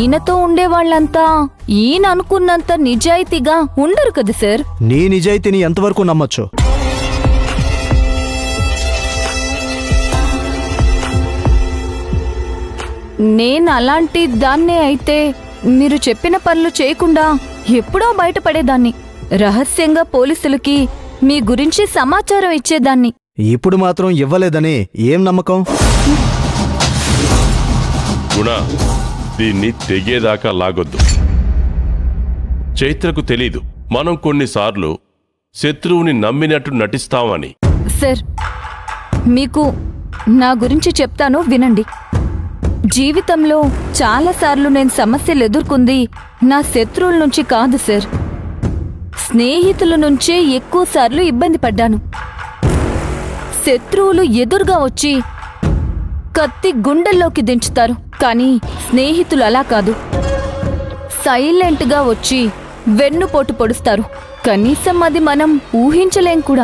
ఈయనతో ఉండేవాళ్ళంతా ఈయన అనుకున్నంత నిజాయితీగా ఉండరు కదా సార్. నీ నిజాయితీని ఎంతవరకు నమ్మొచ్చు? నేను అలాంటి దాన్నే అయితే మీరు చెప్పిన పనులు చేయకుండా ఎప్పుడో బయటపడేదాన్ని. రహస్యంగా పోలీసులకి మీ గురించి సమాచారం ఇచ్చేదాన్ని. ఇప్పుడు మాత్రం ఇవ్వలేదని ఏం నమ్మకం? గుణ, దీన్ని తెగేదాకా లాగొద్దు. చైత్రకు తెలీదు మనం కొన్నిసార్లు శత్రువుని నమ్మినట్టు నటిస్తామని. సార్, మీకు నా గురించి చెప్తాను వినండి. జీవితంలో చాలాసార్లు నేను సమస్యలు ఎదుర్కొంది నా శత్రువుల నుంచి కాదు సార్, స్నేహితుల నుంచే ఎక్కువసార్లు ఇబ్బంది పడ్డాను. శత్రువులు ఎదురుగా వచ్చి కత్తి గుండెల్లోకి దించుతారు, కానీ స్నేహితులు అలా కాదు. సైలెంట్గా వచ్చి వెన్నుపోటు పొడుస్తారు. కనీసం అది మనం ఊహించలేం కూడా.